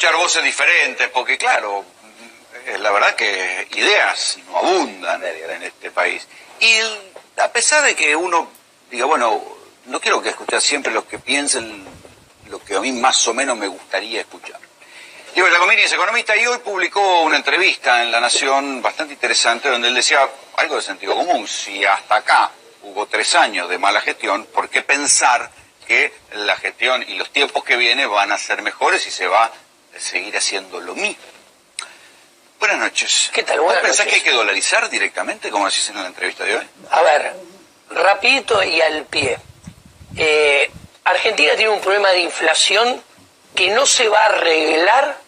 escuchar voces diferentes, porque claro, la verdad que ideas no abundan en este país. Y a pesar de que uno diga, bueno, no quiero que escuchar siempre los que piensen lo que a mí más o menos me gustaría escuchar. Diego Giacomini es economista y hoy publicó una entrevista en La Nación bastante interesante donde él decía algo de sentido común. Si hasta acá hubo 3 años de mala gestión, ¿por qué pensar que la gestión y los tiempos que vienen van a ser mejores y se va a seguir haciendo lo mismo? Buenas noches. ¿Qué tal? ¿Vos pensás que hay que dolarizar directamente, como decís en la entrevista de hoy? A ver, rapidito y al pie. Argentina tiene un problema de inflación que no se va a arreglar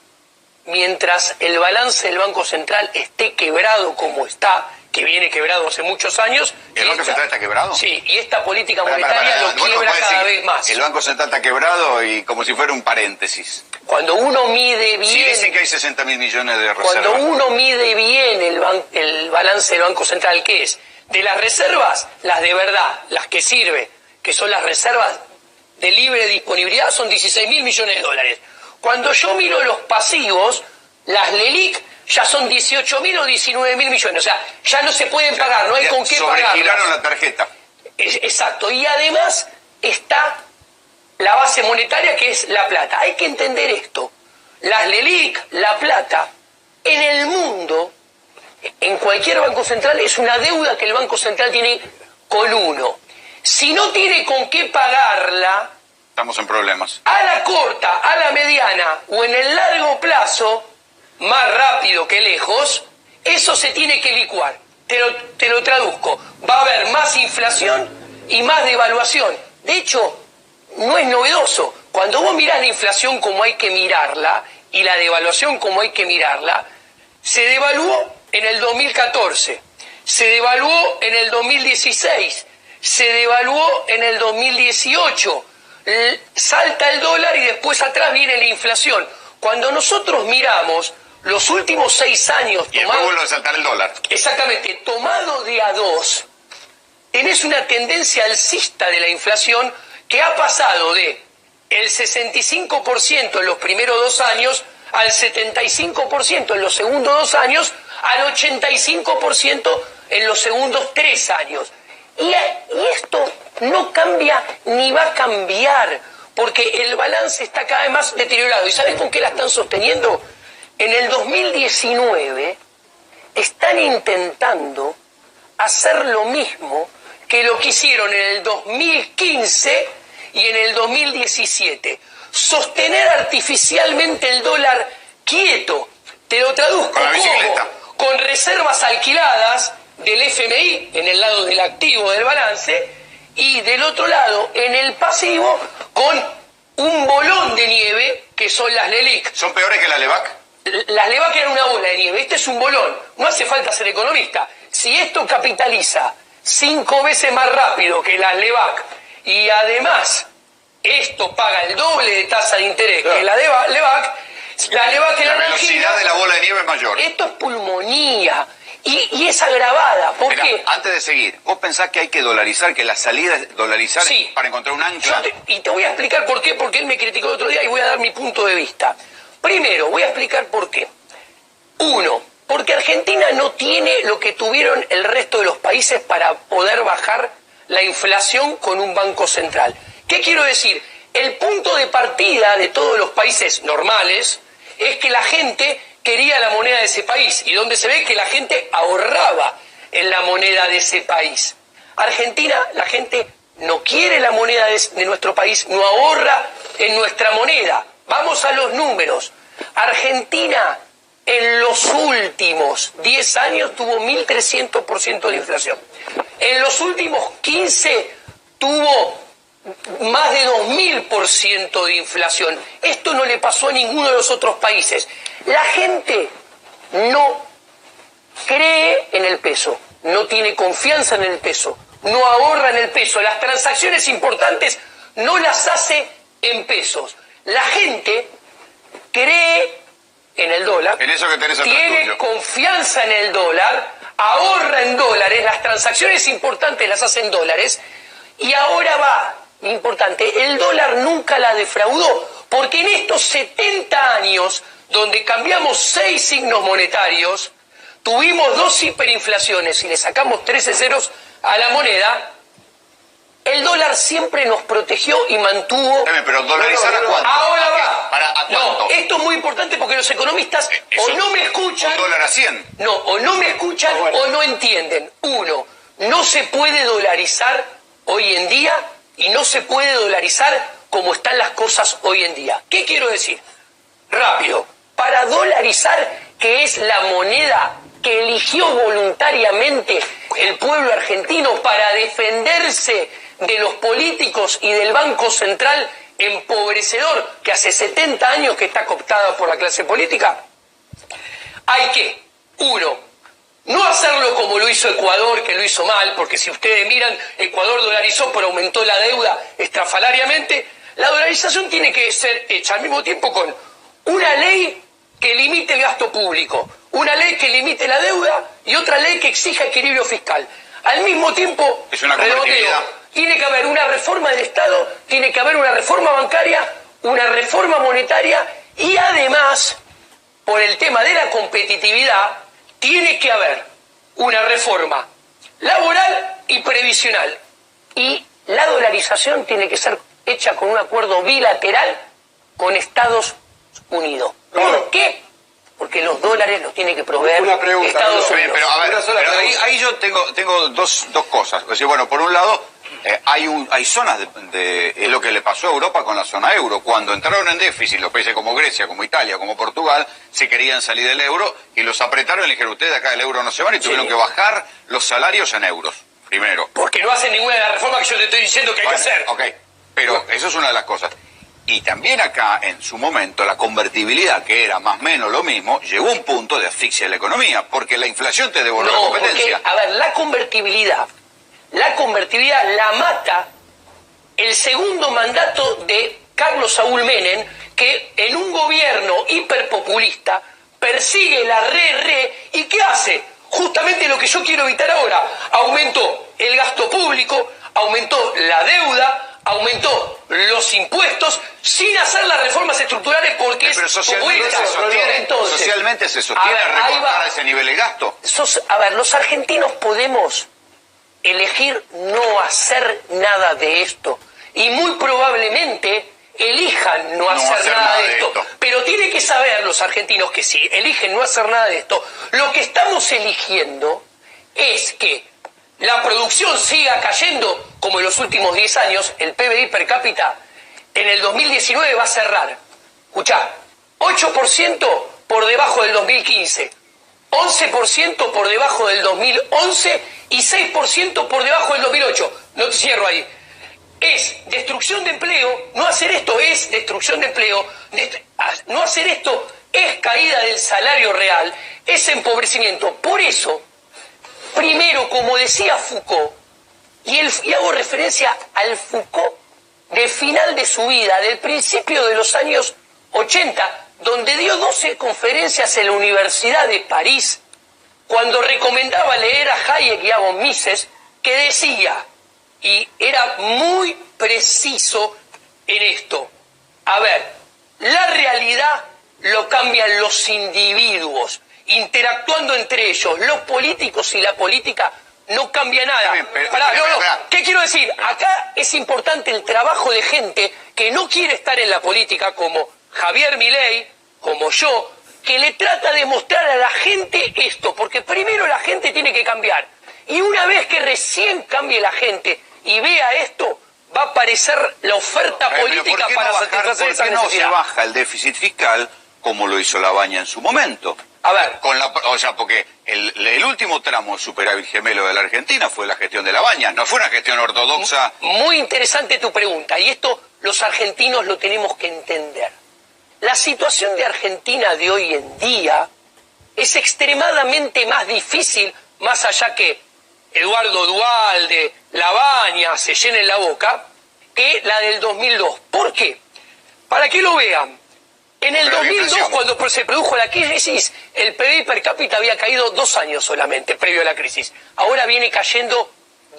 mientras el balance del Banco Central esté quebrado como está, que viene quebrado hace muchos años. ¿El Banco Central está quebrado? Sí, y esta política monetaria lo quiebra cada vez más. El Banco Central está quebrado y como si fuera un paréntesis. Cuando uno mide bien... Sí, dicen que hay 60.000 millones de reservas. Cuando uno mide bien el balance del Banco Central, ¿qué es? De las reservas, las de verdad, las que sirve, que son las reservas de libre disponibilidad, son 16.000 millones de dólares. Cuando yo miro los pasivos, las LELIQ ya son 18.000 o 19.000 millones. O sea, ya no se pueden pagar, no hay con qué pagar. Sobregiraron la tarjeta. Exacto. Y además está la base monetaria, que es la plata. Hay que entender esto. Las LELIQ, la plata, en el mundo, en cualquier banco central, es una deuda que el Banco Central tiene con uno. Si no tiene con qué pagarla... Estamos en problemas. A la corta, a la mediana o en el largo plazo, más rápido que lejos, eso se tiene que licuar. Te lo traduzco. Va a haber más inflación y más devaluación. De hecho, no es novedoso. Cuando vos mirás la inflación como hay que mirarla y la devaluación como hay que mirarla, se devaluó en el 2014, se devaluó en el 2016, se devaluó en el 2018. Salta el dólar y después atrás viene la inflación. Cuando nosotros miramos los últimos 6 años... Y después vuelve a saltar el dólar. Exactamente, tomado de a 2, tenés una tendencia alcista de la inflación que ha pasado de el 65% en los primeros 2 años al 75% en los segundos 2 años al 85% en los segundos 3 años. Y esto no cambia ni va a cambiar, porque el balance está cada vez más deteriorado. ¿Y sabes con qué la están sosteniendo? En el 2019 están intentando hacer lo mismo que lo que hicieron en el 2015 y en el 2017. Sostener artificialmente el dólar quieto. Te lo traduzco como con reservas alquiladas del FMI en el lado del activo del balance y del otro lado en el pasivo con un bolón de nieve que son las LELIQ. ¿Son peores que la LEVAC? Las LEVAC eran una bola de nieve, este es un bolón. No hace falta ser economista. Si esto capitaliza 5 veces más rápido que las LEVAC y además esto paga el doble de tasa de interés que la LEVAC, la velocidad de la bola de nieve es mayor. Esto es pulmonía. Y es agravada, ¿por qué? Antes de seguir, ¿vos pensás que hay que dolarizar, que la salida es dolarizar sí, para encontrar un ancla? Y te voy a explicar por qué, porque él me criticó el otro día y voy a dar mi punto de vista. Primero, voy a explicar por qué. 1, porque Argentina no tiene lo que tuvieron el resto de los países para poder bajar la inflación con un banco central. ¿Qué quiero decir? El punto de partida de todos los países normales es que la gente quería la moneda de ese país y donde se ve que la gente ahorraba en la moneda de ese país. Argentina, la gente no quiere la moneda de nuestro país, no ahorra en nuestra moneda. Vamos a los números. Argentina en los últimos 10 años tuvo 1.300% de inflación. En los últimos 15 tuvo más de 2.000% de inflación. Esto no le pasó a ninguno de los otros países. La gente no cree en el peso, no tiene confianza en el peso, no ahorra en el peso. Las transacciones importantes no las hace en pesos. La gente cree en el dólar, en eso que tenés atrás tiene tuyo. Confianza en el dólar, ahorra en dólares, las transacciones importantes las hace en dólares, y ahora va, importante, el dólar nunca la defraudó, Porque en estos 70 años, donde cambiamos 6 signos monetarios, tuvimos 2 hiperinflaciones y le sacamos 13 ceros a la moneda, el dólar siempre nos protegió y mantuvo... Pero dolarizar a cuánto. Ahora va. ¿A cuánto? No, esto es muy importante porque los economistas o no me escuchan... ¿Un dólar a 100? No, o no me escuchan o no entienden. Uno, no se puede dolarizar hoy en día y no se puede dolarizar como están las cosas hoy en día. ¿Qué quiero decir? Rápido. Para dolarizar, que es la moneda que eligió voluntariamente el pueblo argentino para defenderse de los políticos y del Banco Central empobrecedor que hace 70 años que está cooptada por la clase política, hay que, uno, no hacerlo como lo hizo Ecuador, que lo hizo mal, porque si ustedes miran, Ecuador dolarizó pero aumentó la deuda estrafalariamente. La dolarización tiene que ser hecha al mismo tiempo con una ley que limite el gasto público, una ley que limite la deuda y otra ley que exija equilibrio fiscal. Al mismo tiempo, es una convertibilidad. Tiene que haber una reforma del Estado, tiene que haber una reforma bancaria, una reforma monetaria y además, por el tema de la competitividad, tiene que haber una reforma laboral y previsional. Y la dolarización tiene que ser hecha con un acuerdo bilateral con Estados Unidos. ¿Por qué? Porque los dólares los tiene que proveer Estados Unidos. Pero a ver, ahí yo tengo dos cosas. Es decir, bueno, por un lado, hay zonas es lo que le pasó a Europa con la zona euro. Cuando entraron en déficit los países como Grecia, como Italia, como Portugal, se querían salir del euro y los apretaron y le dijeron, ustedes acá del euro no se van y tuvieron que bajar los salarios en euros, primero. Porque no hacen ninguna de las reformas que yo te estoy diciendo que hay que hacer. Ok, pero eso es una de las cosas. Y también acá, en su momento, la convertibilidad, que era más o menos lo mismo, llegó a un punto de asfixia de la economía, porque la inflación te devolvió la competencia. Porque, a ver, la convertibilidad la mata el segundo mandato de Carlos Saúl Menem, que en un gobierno hiperpopulista persigue la ¿y qué hace? Justamente lo que yo quiero evitar ahora. Aumentó el gasto público, aumentó la deuda, aumentó los impuestos sin hacer las reformas estructurales porque pero socialmente se sostiene recortar a ese nivel de gasto. A ver, los argentinos podemos elegir no hacer nada de esto y muy probablemente elijan no hacer nada de esto. Pero tienen que saber los argentinos que si eligen no hacer nada de esto, lo que estamos eligiendo es que la producción siga cayendo como en los últimos 10 años. El PBI per cápita en el 2019 va a cerrar, escuchá, 8% por debajo del 2015, 11% por debajo del 2011 y 6% por debajo del 2008. No te cierro ahí. Es destrucción de empleo. No hacer esto es destrucción de empleo. No hacer esto es caída del salario real, es empobrecimiento. Por eso, primero, como decía Foucault, y hago referencia al Foucault del final de su vida, del principio de los años 80, donde dio 12 conferencias en la Universidad de París, cuando recomendaba leer a Hayek y a von Mises, que decía, y era muy preciso en esto, a ver, la realidad lo cambian los individuos, interactuando entre ellos. Los políticos y la política no cambia nada. ¿Qué quiero decir? Acá es importante el trabajo de gente que no quiere estar en la política, como Javier Milei, como yo, que le trata de mostrar a la gente esto, porque primero la gente tiene que cambiar. Y una vez que recién cambie la gente y vea esto, va a aparecer la oferta política para satisfacer esa necesidad. ¿Por qué no se baja el déficit fiscal como lo hizo Labaña en su momento? A ver. Porque el último tramo superávit gemelo de la Argentina fue la gestión de Labaña, no fue una gestión ortodoxa. Muy interesante tu pregunta, y esto los argentinos lo tenemos que entender. La situación de Argentina de hoy en día es extremadamente más difícil, más allá que Eduardo Duhalde, Labaña se llenen la boca, que la del 2002. ¿Por qué? Para que lo vean. En el 2002, cuando se produjo la crisis, el PBI per cápita había caído 2 años solamente, previo a la crisis. Ahora viene cayendo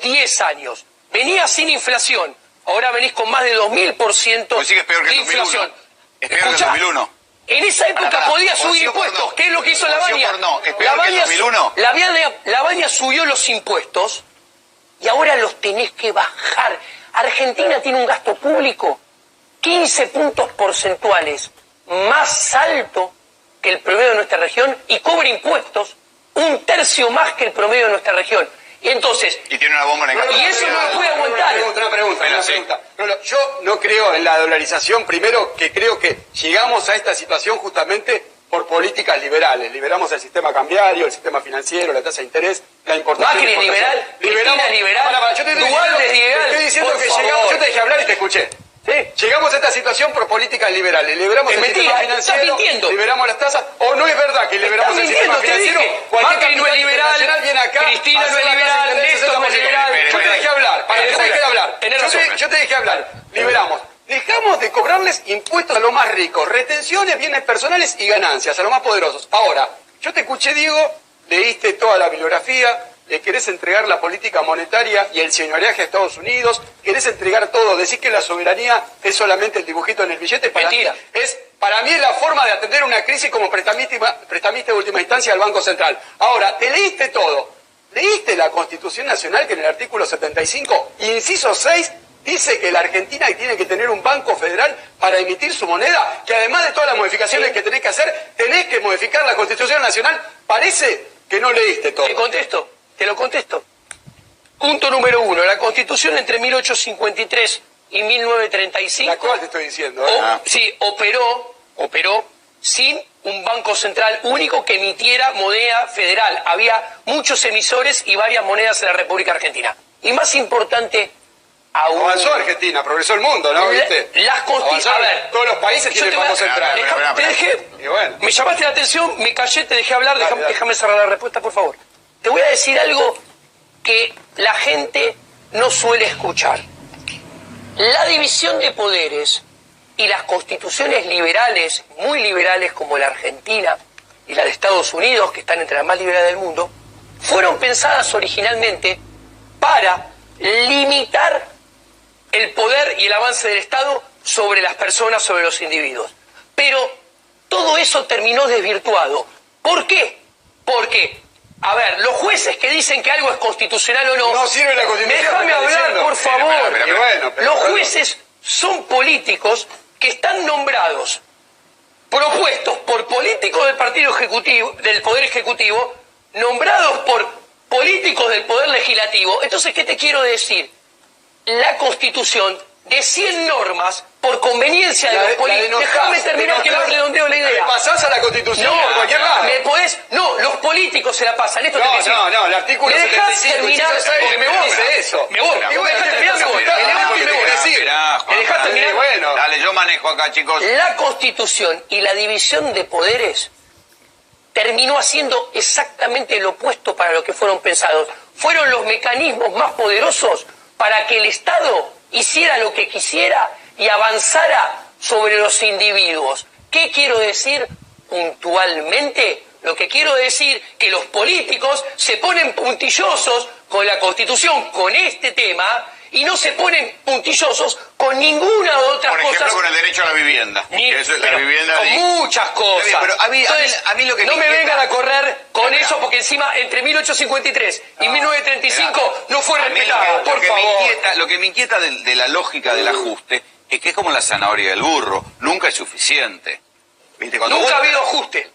10 años. Venía sin inflación, ahora venís con más de 2000% pues sí que es peor que de inflación. Es peor que el 2001. En esa época podía subir impuestos. ¿Qué es lo que hizo Lavagna? ¿Es peor que el 2001? Lavagna subió los impuestos y ahora los tenés que bajar. Argentina tiene un gasto público 15 puntos porcentuales más alto que el promedio de nuestra región y cobra impuestos 1/3 más que el promedio de nuestra región. Y entonces... Y tiene una bomba en el gasto. Y eso no lo puede aguantar. Una pregunta. Yo no creo en la dolarización, primero que creo que llegamos a esta situación justamente por políticas liberales. Liberamos el sistema cambiario, el sistema financiero, la tasa de interés, la importación. Macri es liberal, Cristina es liberal, Dualde es liberal. Te estoy diciendo que llegamos, yo te dejé hablar y te escuché. ¿Sí? Llegamos a esta situación por políticas liberales. Liberamos el sistema financiero, liberamos las tasas. ¿O no es verdad que liberamos el sistema financiero? Macri no es liberal, viene acá, Cristina no es liberal, Néstor no es liberal. Yo te dejé hablar. Yo te dejé hablar. Liberamos. Dejamos de cobrarles impuestos a los más ricos, retenciones, bienes personales y ganancias a los más poderosos. Ahora, yo te escuché, Diego, leíste toda la bibliografía, le querés entregar la política monetaria y el señoreaje a Estados Unidos, querés entregar todo, decís que la soberanía es solamente el dibujito en el billete. Mentira. Para mí es la forma de atender una crisis como prestamista de última instancia al Banco Central. Ahora, te leíste todo. ¿Leíste la Constitución Nacional que en el artículo 75, inciso 6, dice que la Argentina tiene que tener un banco federal para emitir su moneda? Que además de todas las modificaciones que tenés que hacer, tenés que modificar la Constitución Nacional. Parece que no leíste todo. Te lo contesto. Punto número 1. La Constitución entre 1853 y 1935... La cual te estoy diciendo. Sí, operó sin un banco central único que emitiera moneda federal. Había muchos emisores y varias monedas en la República Argentina. Y más importante aún... Avanzó Argentina, progresó el mundo, ¿no? ¿Viste? A ver, todos los países tienen banco central. Me llamaste la atención, me callé, te dejé hablar, déjame cerrar la respuesta, por favor. Te voy a decir algo que la gente no suele escuchar. La división de poderes y las constituciones liberales, muy liberales como la Argentina y la de Estados Unidos, que están entre las más liberales del mundo, fueron pensadas originalmente para limitar el poder y el avance del Estado sobre las personas, sobre los individuos. Pero todo eso terminó desvirtuado. ¿Por qué? Porque, a ver, los jueces que dicen que algo es constitucional o no... No sirve la Constitución. Déjame hablar, por favor. Pero los jueces son políticos que están nombrados, propuestos por políticos del Partido Ejecutivo, del Poder Ejecutivo, nombrados por políticos del Poder Legislativo. Entonces, ¿qué te quiero decir? La Constitución de 100 normas por conveniencia de los políticos. Déjame terminar que no redondeo la idea. Pasás a la Constitución por cualquier lado. No, los políticos se la pasan. Esto no, el artículo 75 terminar, porque me voy. dice eso. Me voy. Me dejás terminar, me voy. Me levanto y me voy. ¿Me dejás terminar? Bueno. Dale, yo manejo acá, chicos. La Constitución y la división de poderes terminó haciendo exactamente lo opuesto para lo que fueron pensados. Fueron los mecanismos más poderosos para que el Estado hiciera lo que quisiera y avanzara sobre los individuos. ¿Qué quiero decir puntualmente? Lo que quiero decir que los políticos se ponen puntillosos con la Constitución, con este tema, y no se ponen puntillosos con ninguna de otras cosas. Por ejemplo, con el derecho a la vivienda. Eso es la vivienda con muchas cosas. Pero a mí lo que no me vengan a correr con eso, porque encima entre 1853 y 1935 no fue respetado, por favor. Lo que me inquieta de la lógica del ajuste es que es como la zanahoria del burro. Nunca es suficiente. ¿Viste? Nunca ha habido ajuste.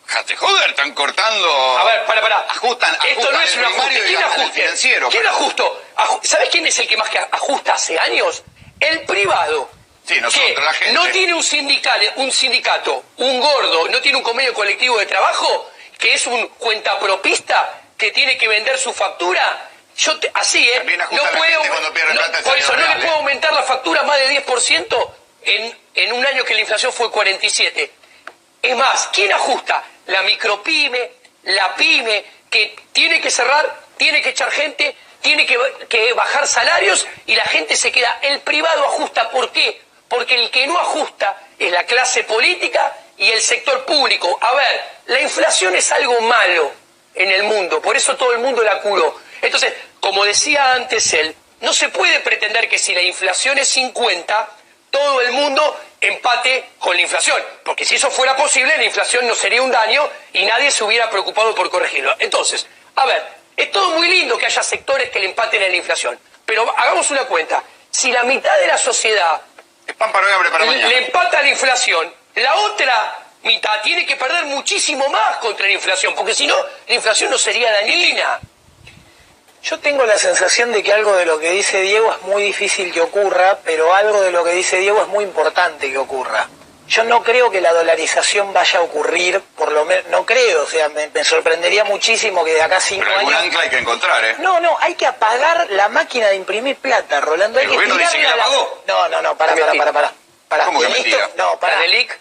Jate, joder, están cortando... A ver, para. Ajustan Esto no es un ajuste. ¿Quién ajusta? ¿Quién ajustó? ¿Sabes quién es el que más que ajusta hace años? El privado. Sí, nosotros, que la gente. No tiene un sindicato, un gordo, no tiene un convenio colectivo de trabajo, que es un cuentapropista que tiene que vender su factura. Por eso no le puedo aumentar la factura más de 10% en un año que la inflación fue 47%. Es más, ¿quién ajusta? La micropyme, la pyme, que tiene que cerrar, tiene que echar gente, tiene que bajar salarios y la gente se queda. El privado ajusta. ¿Por qué? Porque el que no ajusta es la clase política y el sector público. A ver, la inflación es algo malo en el mundo, por eso todo el mundo la curó. Entonces, como decía antes él, no se puede pretender que si la inflación es 50, todo el mundo empate con la inflación. Porque si eso fuera posible, la inflación no sería un daño y nadie se hubiera preocupado por corregirlo. Entonces, a ver, es todo muy lindo que haya sectores que le empaten a la inflación. Pero hagamos una cuenta. Si la mitad de la sociedad es pan para hoy, hambre para mañana. le empata a la inflación, la otra mitad tiene que perder muchísimo más contra la inflación, porque si no, la inflación no sería dañina. Yo tengo la sensación de que algo de lo que dice Diego es muy difícil que ocurra, pero algo de lo que dice Diego es muy importante que ocurra. Yo no creo que la dolarización vaya a ocurrir, por lo menos, no creo, o sea, me sorprendería muchísimo que de acá a 5 años... Pero algún ancla hay que encontrar, ¿eh? No, hay que apagar la máquina de imprimir plata, Rolando. ¿El gobierno dice que la apagó? No, para. ¿Cómo que mentira? No, para. La LELIQ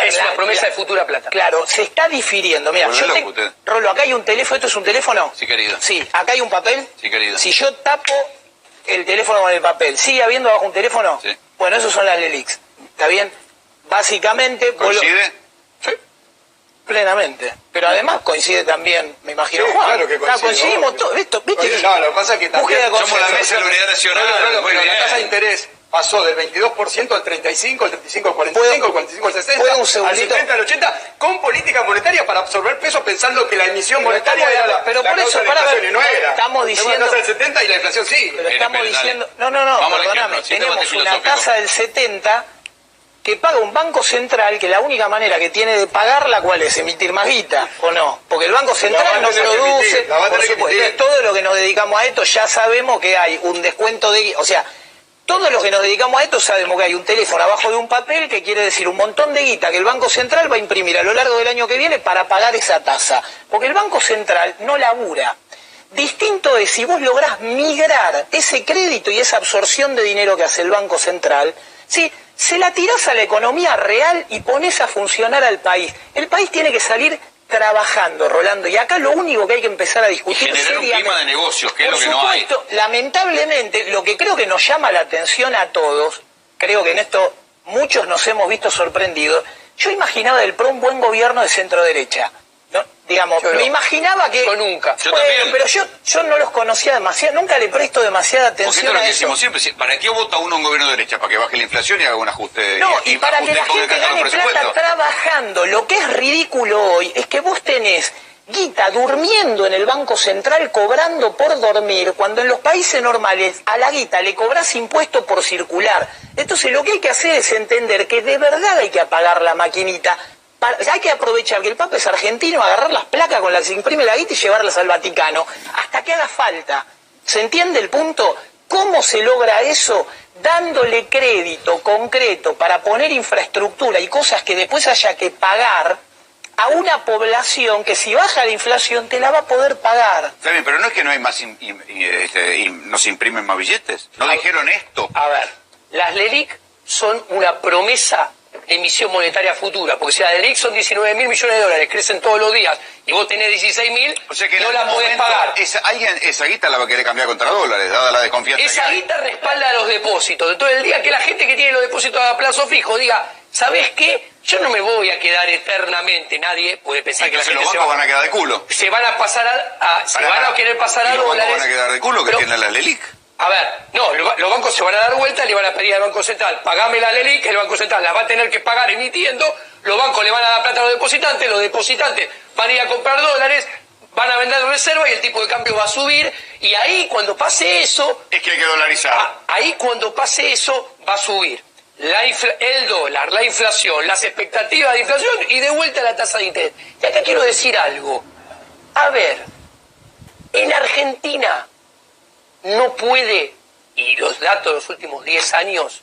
es una promesa de futura plata. Claro, se está difiriendo. Mira, Volvé loco usted. Rolo, acá hay un teléfono, ¿esto es un teléfono? Sí, querido. Sí, acá hay un papel. Sí, querido. Si yo tapo el teléfono con el papel, ¿sigue habiendo abajo un teléfono? Sí. Bueno, esos son las LELIQs, ¿está bien? Básicamente... ¿Coincide? Sí. Plenamente. Pero además coincide también, me imagino, Sí, Juan. claro que coincide, Coincidimos obvio. todos, ¿viste? Oye, no, lo que pasa es que también... Búsqueda de Somos la consenso. mesa de la unidad nacional. No, muy pero la bien. tasa de interés pasó del 22% al 35, al 35 al 45, al 45 al 60, ¿Puedo un al segundito? 70 al 80, con política monetaria para absorber peso pensando que la emisión Pero monetaria estamos- era la, pero la por causa eso, de la para ver, inflación, y no era. estamos Tenemos diciendo- la tasa del 70 y la inflación sí. Pero estamos Espere, dale. diciendo... No, Vamos al perdóname. ejemplo, sí, Tenemos debate una filosófico. tasa del 70 que paga un banco central, que la única manera que tiene de pagarla, ¿cuál es? Emitir más guita, ¿o no? Porque el banco central no tener que produce... emitir, la va a Por tener que supuesto, emitir. todo lo que nos dedicamos a esto ya sabemos que hay un descuento de... O sea, todos los que nos dedicamos a esto sabemos que hay un teléfono abajo de un papel que quiere decir un montón de guita que el Banco Central va a imprimir a lo largo del año que viene para pagar esa tasa. Porque el Banco Central no labura. Distinto es si vos lográs migrar ese crédito y esa absorción de dinero que hace el Banco Central, ¿sí? Se la tirás a la economía real y pones a funcionar al país. El país tiene que salir trabajando, Rolando, y acá lo único que hay que empezar a Y discutir generar un seriamente- clima de negocios, que es Por lo que no hay. supuesto, lamentablemente, lo que creo que nos llama la atención a todos, creo que en esto muchos nos hemos visto sorprendidos, yo imaginaba del PRO un buen gobierno de centro-derecha. ¿No? Digamos, Yo no. me imaginaba que... Yo nunca. Yo Bueno, también. pero yo no los conocía demasiado, nunca le presto demasiada Porque esto atención es lo a que eso. decimos siempre. ¿Para qué vota uno un gobierno de derecha? Para que baje la inflación y haga un ajuste. No, y para que ajuste la ponga gente caja gane los plata presupuestos. trabajando. Lo que es ridículo hoy es que vos tenés guita durmiendo en el Banco Central cobrando por dormir, cuando en los países normales a la guita le cobras impuesto por circular. Entonces lo que hay que hacer es entender que de verdad hay que apagar la maquinita. Hay que aprovechar que el Papa es argentino, agarrar las placas con las que se imprime la guita y llevarlas al Vaticano, hasta que haga falta. ¿Se entiende el punto? ¿Cómo se logra eso? Dándole crédito concreto para poner infraestructura y cosas que después haya que pagar a una población que si baja la inflación te la va a poder pagar. Está bien, pero no es que no hay más, no se imprimen más billetes. ¿No dijeron esto? A ver, las LELIQ son una promesa de emisión monetaria futura, porque si las LELIQ son 19.000 millones de dólares, crecen todos los días, y vos tenés 16.000, O sea que en no algún la podés momento pagar. alguien esa guita la va a querer cambiar contra dólares, dada la desconfianza. Esa que hay. guita respalda los depósitos. Entonces, el día que la gente que tiene los depósitos a plazo fijo diga, ¿sabés qué? Yo no me voy a quedar eternamente. Nadie puede pensar que la Entonces gente los se bancos va, van a quedar de culo. se van a pasar se van a querer pasar a ¿Y los bancos dólares. van a quedar de culo que Pero, tienen las LELIC? a ver, no, los bancos se van a dar vuelta y le van a pedir al Banco Central, pagame la LELIQ, el Banco Central la va a tener que pagar emitiendo, los bancos le van a dar plata a los depositantes van a ir a comprar dólares, van a vender reserva y el tipo de cambio va a subir, y ahí cuando pase eso, Es que hay que dolarizar. ahí cuando pase eso va a subir el dólar, la inflación, las expectativas de inflación y de vuelta la tasa de interés. Y acá quiero decir algo. A ver, en Argentina no puede, y los datos de los últimos 10 años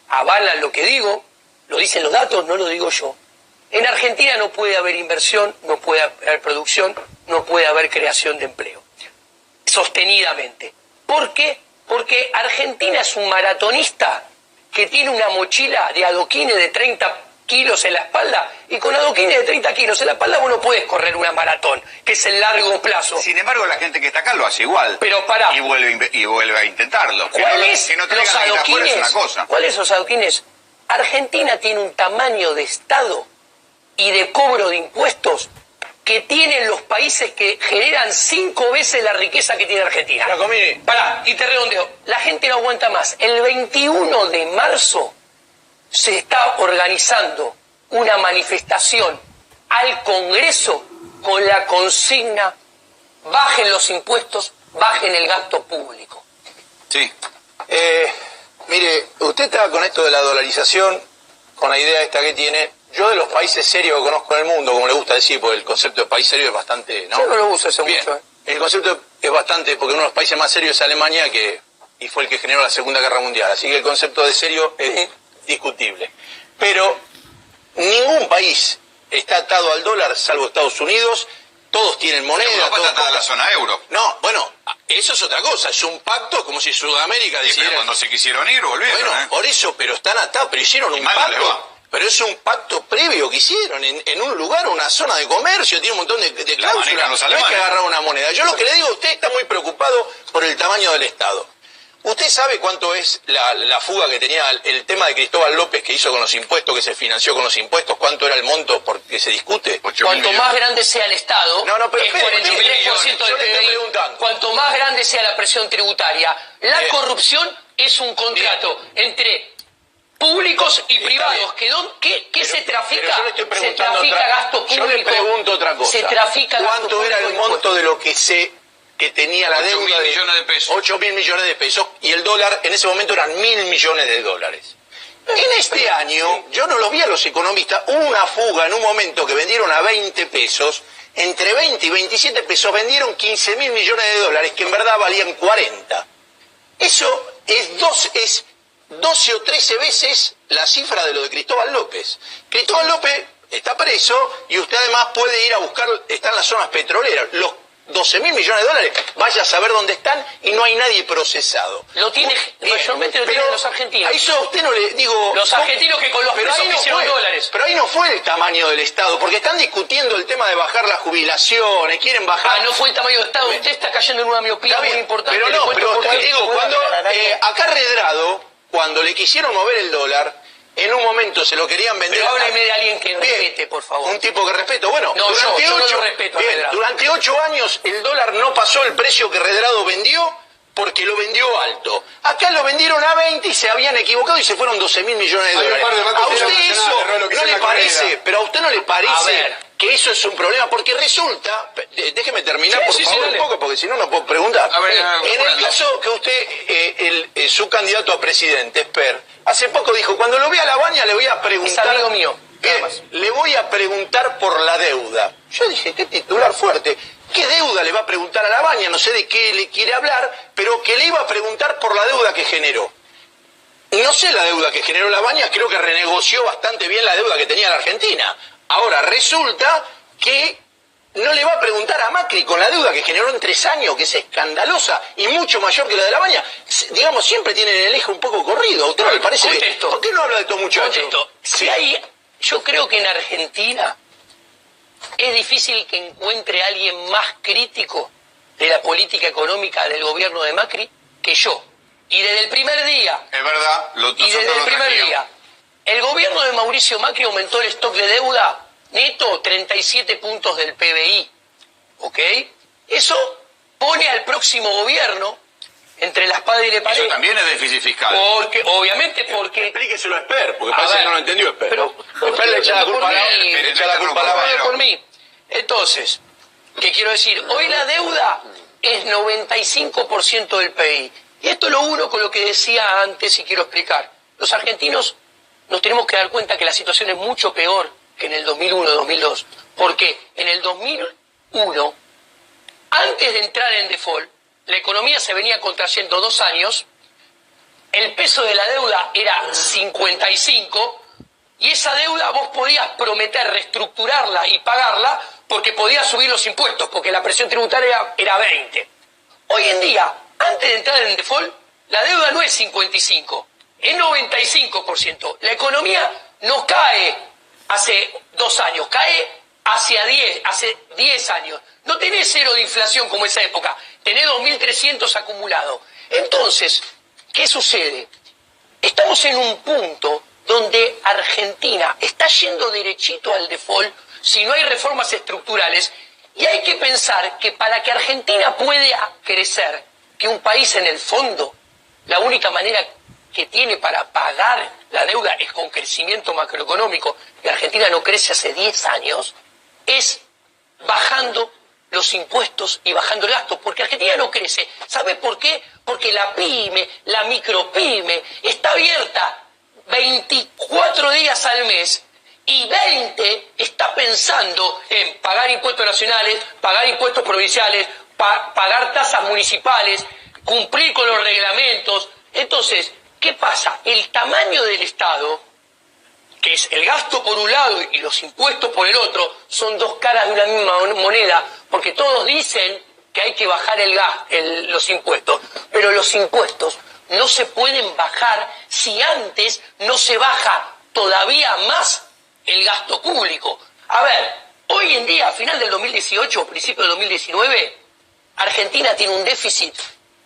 avalan lo que digo, lo dicen los datos, no lo digo yo. En Argentina no puede haber inversión, no puede haber producción, no puede haber creación de empleo. Sostenidamente. ¿Por qué? Porque Argentina es un maratonista que tiene una mochila de adoquines de 30 kilos en la espalda, y con adoquines de 30 kilos en la espalda vos no podés correr una maratón, que es el largo plazo. Sin embargo, la gente que está acá lo hace igual. Pero pará. Y vuelve a intentarlo. Que ¿Cuáles que no los traigan la guita afuera es adoquines? una cosa. ¿Cuáles los adoquines? Argentina tiene un tamaño de Estado y de cobro de impuestos que tienen los países que generan 5 veces la riqueza que tiene Argentina. La comí. Pará, y te redondeo. La gente no aguanta más. El 21 de marzo se está organizando una manifestación al Congreso con la consigna: bajen los impuestos, bajen el gasto público. Sí. Mire, usted está con esto de la dolarización, con la idea esta que tiene. Yo de los países serios que conozco en el mundo, como le gusta decir, porque el concepto de país serio es bastante, ¿no? Yo no lo uso hace Bien. mucho. El concepto es bastante, porque uno de los países más serios es Alemania, y fue el que generó la Segunda Guerra Mundial. Así que el concepto de serio es discutible. Pero ningún país está atado al dólar, salvo Estados Unidos. Todos tienen moneda. Europa está atada a la zona euro. No, bueno, eso es otra cosa. Es un pacto como si Sudamérica Sí, decidiera... pero cuando se quisieron ir, volvieron. Bueno, por eso, pero están atados, pero hicieron un mal no les va. pacto. Pero es un pacto previo que hicieron en un lugar, una zona de comercio, tiene un montón de La manejan cláusulas. los No es alemanes. que agarrar una moneda. Yo lo que le digo, usted está muy preocupado por el tamaño del Estado. ¿Usted sabe cuánto es la fuga que tenía el tema de Cristóbal López que hizo con los impuestos, que se financió con los impuestos? ¿Cuánto era el monto por que se discute? 8.000 Cuanto más millones. grande sea el Estado, No, pero que es espere, 43% yo del le estoy PBI, preguntando. cuanto más grande sea la presión tributaria, la Bien. corrupción es un contrato entre públicos y privados. ¿Qué se trafica? Pero yo le estoy Se preguntando trafica gasto público. Yo le pregunto otra cosa. Se trafica gasto ¿Cuánto era el público monto de lo que tenía la 8.000 deuda millones de pesos. 8.000 millones de pesos, y el dólar en ese momento eran 1.000 millones de dólares. En este año, yo no lo vi a los economistas, hubo una fuga en un momento que vendieron a 20 pesos, entre 20 y 27 pesos vendieron 15.000 millones de dólares, que en verdad valían 40. Eso es 12 o 13 veces la cifra de lo de Cristóbal López. Cristóbal López está preso y usted además puede ir a buscar, está en las zonas petroleras. Los 12.000 millones de dólares, vaya a saber dónde están y no hay nadie procesado. Lo tiene, mayormente lo tienen los argentinos. A eso a usted no le digo... Los argentinos que con los pero pesos ahí no hicieron fue, dólares. Pero ahí no fue el tamaño del Estado, porque están discutiendo el tema de bajar las jubilaciones, quieren bajar... No fue el tamaño del Estado. Usted está cayendo en una miopía Está muy bien, importante. pero Le no, cuento pero por qué. digo, cuando acá Redrado, cuando le quisieron mover el dólar, en un momento se lo querían vender... Pero hábleme de alguien que Bien, respete, por favor. Un tipo que respeto. Bueno, No, durante yo no 8, lo respeto a bien, Redrado. durante 8 años el dólar no pasó el precio que Redrado vendió porque lo vendió alto. Acá lo vendieron a 20 y se habían equivocado y se fueron 12.000 millones de Hay un dólares. par de bancos A usted internacionales, eso Rolo, que no son le la parece, corrida. pero a usted no le A parece ver. que eso es un problema, porque resulta, déjeme terminar Sí, por sí, favor dale. un poco, porque si no, no puedo preguntar. A ver, En el caso que usted, su candidato a presidente, Esper, hace poco dijo, cuando lo vea a Labaña le voy a preguntar... Es amigo mío, nada Bien, más. le voy a preguntar por la deuda. Yo dije, qué titular fuerte. ¿Qué deuda le va a preguntar a Labaña? No sé de qué le quiere hablar, pero que le iba a preguntar por la deuda que generó. No sé la deuda que generó Labaña, creo que renegoció bastante bien la deuda que tenía la Argentina. Ahora, resulta que no le va a preguntar a Macri con la deuda que generó en 3 años, que es escandalosa y mucho mayor que la de Labaña. Digamos, siempre tienen el eje un poco corrido. ¿A usted no le parece? Contesto. ¿Por qué no habla de estos muchachos? Contesto. Si yo creo que en Argentina es difícil que encuentre a alguien más crítico de la política económica del gobierno de Macri que yo. Y desde el primer día, Es verdad, y desde el primer día, el gobierno de Mauricio Macri aumentó el stock de deuda neto 37 puntos del PBI. ¿Ok? Eso pone al próximo gobierno entre la espada y la pared. Eso también es déficit fiscal. Obviamente porque... Explíqueselo a Esper, porque A parece ver, que no lo entendió Esper. pero- Esper le echa la culpa a la, por mí, le echa la culpa a la Bueno. por mí. Entonces, ¿qué quiero decir? Hoy la deuda es 95% del PBI. Y esto lo uno con lo que decía antes y quiero explicar. Los argentinos nos tenemos que dar cuenta que la situación es mucho peor que en el 2001-2002. Porque en el 2001, antes de entrar en default, la economía se venía contrayendo 2 años, el peso de la deuda era 55, y esa deuda vos podías prometer reestructurarla y pagarla porque podías subir los impuestos, porque la presión tributaria era 20. Hoy en día, antes de entrar en default, la deuda no es 55, es 95%. La economía no cae hace 2 años, cae hace 10 años. No tenés 0 de inflación como esa época, tenés 2.300 acumulado. Entonces, ¿qué sucede? Estamos en un punto donde Argentina está yendo derechito al default si no hay reformas estructurales, y hay que pensar que para que Argentina pueda crecer, que un país en el fondo, la única manera que tiene para pagar la deuda es con crecimiento macroeconómico, y Argentina no crece hace 10 años, es bajando los impuestos y bajando el gasto, porque Argentina no crece. ¿Sabe por qué? Porque la pyme, la micropyme, está abierta 24 días al mes y 20 está pensando en pagar impuestos nacionales, pagar impuestos provinciales, pagar tasas municipales, cumplir con los reglamentos. Entonces, ¿qué pasa? El tamaño del Estado, que es el gasto por un lado y los impuestos por el otro, son dos caras de una misma moneda, porque todos dicen que hay que bajar los impuestos, pero los impuestos no se pueden bajar si antes no se baja todavía más el gasto público. A ver, hoy en día, a final del 2018, principio del 2019, Argentina tiene un déficit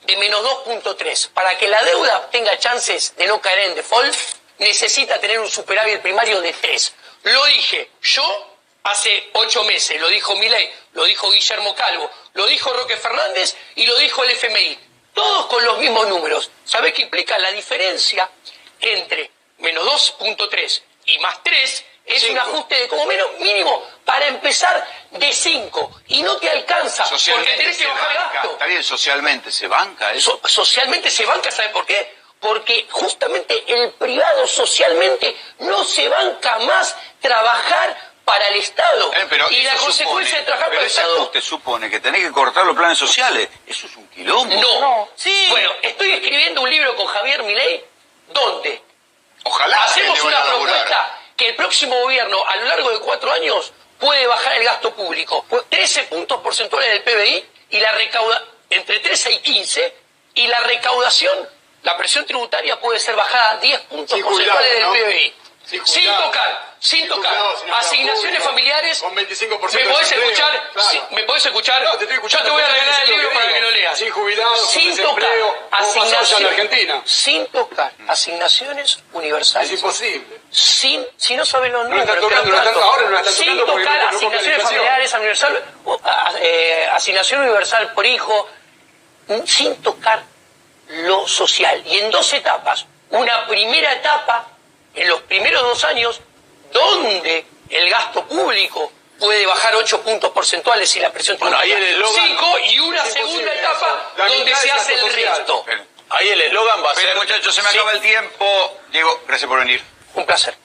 de menos 2.3. Para que la deuda tenga chances de no caer en default, necesita tener un superávit primario de 3. Lo dije yo hace 8 meses, lo dijo Milei, lo dijo Guillermo Calvo, lo dijo Roque Fernández y lo dijo el FMI. Todos con los mismos números. ¿Sabés qué implica? La diferencia entre menos 2.3 y más 3 es 5. Un ajuste de como mínimo para empezar de 5. Y no te alcanza porque tenés que bajar gasto. Está bien, socialmente se banca eso. Socialmente se banca, ¿sabe por qué? Porque justamente el privado socialmente no se banca más trabajar para el Estado. Y la consecuencia de trabajar para el Estado... Pero ese ajuste supone que tenés que cortar los planes sociales. Eso es un quilombo. No. Sí. Bueno, estoy escribiendo un libro con Javier Milei donde Ojalá hacemos una propuesta que el próximo gobierno, a lo largo de 4 años, puede bajar el gasto público 13 puntos porcentuales del PBI y entre 13 y 15, y la recaudación, la presión tributaria puede ser bajada 10 puntos porcentuales del PBI. Sin tocar. Asignaciones familiares. Con 25% ¿Me podés escuchar? Claro. Sí, ¿me podés escuchar? No, te estoy escuchando. Yo te voy a regalar el libro para que lo leas. Sin jubilados, sin tocar en Argentina. Sin tocar asignaciones universales. Es imposible. Si no saben los números, ahora no están sin tocar asignaciones familiares asignación universal por hijo, sin tocar lo social. Y en 2 etapas. Una primera etapa, en los primeros 2 años, donde el gasto público puede bajar 8 puntos porcentuales y la presión tributaria 5, y una segunda etapa donde se hace el resto. Ahí el eslogan va a ser... Muchachos, se me acaba el tiempo. Diego, gracias por venir. Un placer.